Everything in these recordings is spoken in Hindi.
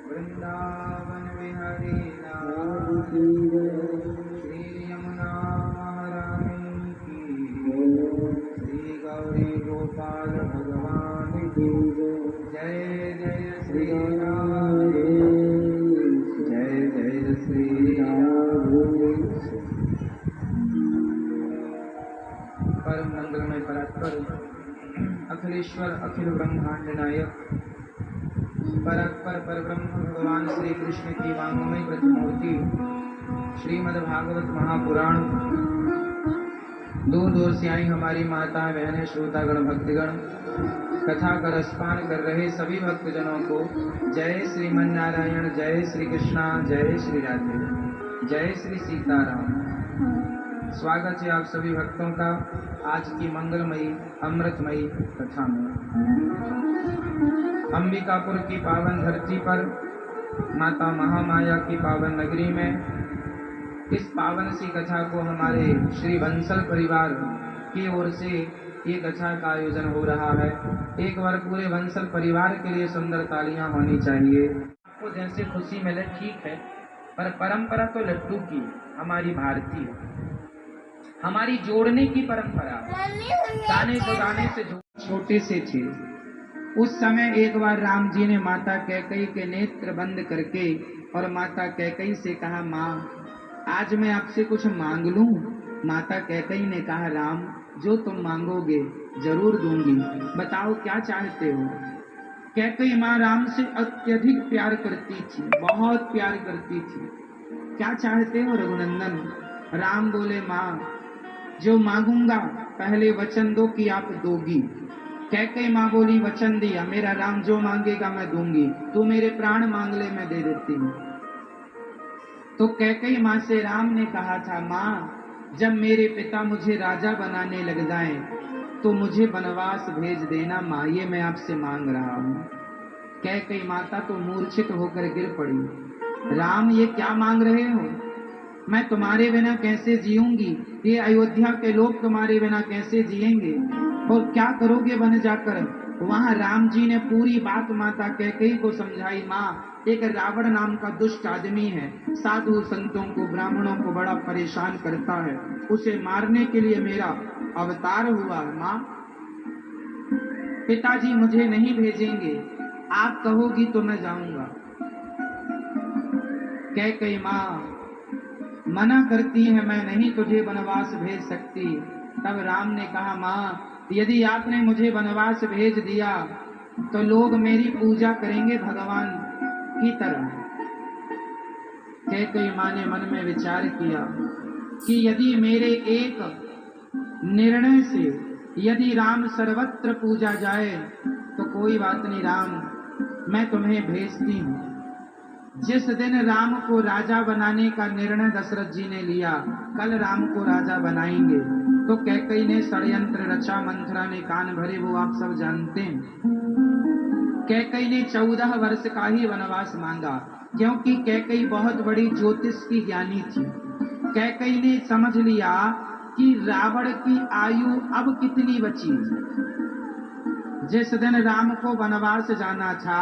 वृंदावन विहरी लाल श्री यमुना महारानी की, श्री गौरी गोपाल भगवान की जय। जय श्री राम, जय जय श्री राम। परम मंगलमय परात्पर अखिलेश्वर अखिल ब्रह्मांड नायक परात्पर परब्रह्म भगवान श्री कृष्ण की वांगमय प्रतिमूर्ति श्रीमद्भागवत महापुराण, दूर दूर से आई हमारी माता बहनें, श्रोतागण, भक्तगण, कथा का रसपान कर रहे सभी भक्तजनों को जय श्रीमन नारायण, जय श्री कृष्णा, जय श्री राधे, जय श्री सीताराम। स्वागत है आप सभी भक्तों का आज की मंगलमयी अमृतमयी कथा में। अंबिकापुर की पावन धरती पर, माता महामाया की पावन नगरी में इस पावन सी कथा को हमारे श्री बंसल परिवार की ओर से ये कथा का आयोजन हो रहा है। एक बार पूरे बंसल परिवार के लिए सुंदर तालियां होनी चाहिए। आपको जैसे खुशी मिले ठीक है, पर परंपरा तो लड्डू की, हमारी भारतीय, हमारी जोड़ने की परंपरा। गाने बजाने से छोटे से थे उस समय एक बार राम जी ने माता कैकेयी के नेत्र बंद करके और माता कैकेयी से कहा, माँ आज मैं आपसे कुछ मांग लूं। माता कैकेयी ने कहा, राम जो तुम मांगोगे जरूर दूंगी, बताओ क्या चाहते हो। कैकेयी माँ राम से अत्यधिक प्यार करती थी, बहुत प्यार करती थी। क्या चाहते हो रघुनंदन। राम बोले, माँ जो मांगूंगा पहले वचन दो कि आप दोगी। कैकेयी माँ बोली, वचन दिया, मेरा राम जो मांगेगा मैं दूंगी, तू मेरे प्राण मांग ले मैं दे देती हूँ। तो कैकेयी माँ से राम ने कहा था, माँ जब मेरे पिता मुझे राजा बनाने लग जाएं तो मुझे वनवास भेज देना माँ, ये मैं आपसे मांग रहा हूँ। कैकेयी माता तो मूर्छित होकर गिर पड़ी। राम ये क्या मांग रहे हो, मैं तुम्हारे बिना कैसे जीऊंगी, ये अयोध्या के लोग तुम्हारे बिना कैसे जिएंगे, और क्या करोगे वन जाकर। वहां राम जी ने पूरी बात माता कैकेयी को समझाई। माँ एक रावण नाम का दुष्ट आदमी है, साधु संतों को ब्राह्मणों को बड़ा परेशान करता है, उसे मारने के लिए मेरा अवतार हुआ। माँ पिताजी मुझे नहीं भेजेंगे, आप कहोगी तो मैं जाऊंगा। कैकेयी माँ मना करती है, मैं नहीं तुझे वनवास भेज सकती। तब राम ने कहा, माँ यदि आपने मुझे वनवास भेज दिया तो लोग मेरी पूजा करेंगे भगवान की तरह। कैकेयी माँ ने मन में विचार किया कि यदि मेरे एक निर्णय से यदि राम सर्वत्र पूजा जाए तो कोई बात नहीं, राम मैं तुम्हें भेजती हूँ। जिस दिन राम को राजा बनाने का निर्णय दशरथ जी ने लिया, कल राम को राजा बनाएंगे, तो कैकेयी ने षड्यंत्र रचा, मंथरा ने कान भरे, वो आप सब जानते हैं। कैकेयी ने 14 वर्ष का ही वनवास मांगा, क्योंकि कैकेयी बहुत बड़ी ज्योतिष की ज्ञानी थी। कैकेयी ने समझ लिया कि रावण की आयु अब कितनी बची। जिस दिन राम को वनवास जाना था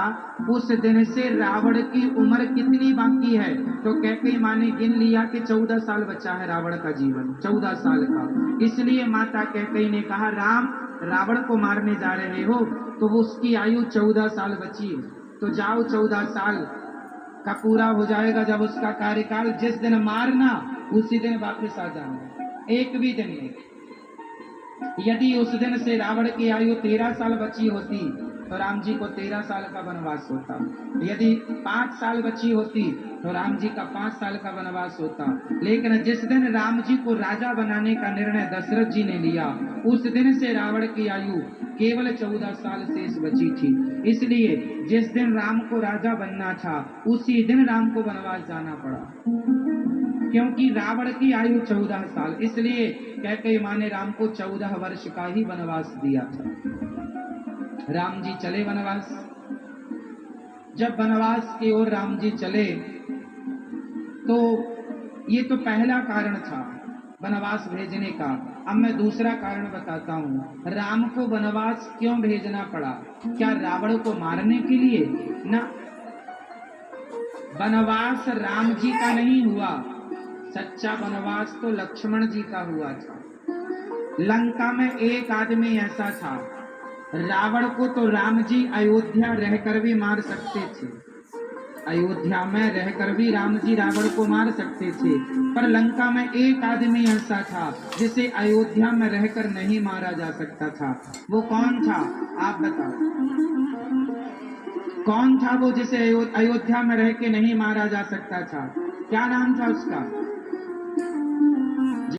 उस दिन से रावण की उम्र कितनी बाकी है, तो कैकेयी माँ ने गिन लिया कि 14 साल बचा है रावण का जीवन, 14 साल का। इसलिए माता कैकेयी ने कहा, राम रावण को मारने जा रहे हो तो वो उसकी आयु 14 साल बची है, तो जाओ 14 साल का पूरा हो जाएगा जब उसका कार्यकाल, जिस दिन मारना उसी दिन वापस आ जाना, एक भी दिन नहीं। यदि उस दिन से रावण की आयु 13 साल बची होती तो राम जी को 13 साल का वनवास होता। यदि 5 साल बची होती तो राम जी का 5 साल का वनवास होता। लेकिन जिस दिन राम जी को राजा बनाने का निर्णय दशरथ जी ने लिया, उस दिन से रावण की आयु केवल 14 साल शेष बची थी। इसलिए जिस दिन राम को राजा बनना था उसी दिन राम को वनवास जाना पड़ा, क्योंकि रावण की आयु 14 साल। इसलिए कैकेयी माँ ने राम को 14 वर्ष का ही वनवास दिया था। राम जी चले वनवास। जब वनवास की ओर राम जी चले तो ये तो पहला कारण था। वनवास भेजने का। अब मैं दूसरा कारण बताता हूँ, राम को वनवास क्यों भेजना पड़ा? क्या रावण को मारने के लिए? ना, वनवास राम जी का नहीं हुआ, सच्चा वनवास तो लक्ष्मण जी का हुआ था। लंका में एक आदमी ऐसा था, रावण को तो राम जी अयोध्या रहकर भी मार सकते थे, अयोध्या में रहकर भी राम जी रावण को मार सकते थे, पर लंका में एक आदमी ऐसा था जिसे अयोध्या में रहकर नहीं मारा जा सकता था। वो कौन था? आप बताओ, कौन था वो जिसे अयोध्या में रह के नहीं मारा जा सकता था? क्या नाम था उसका?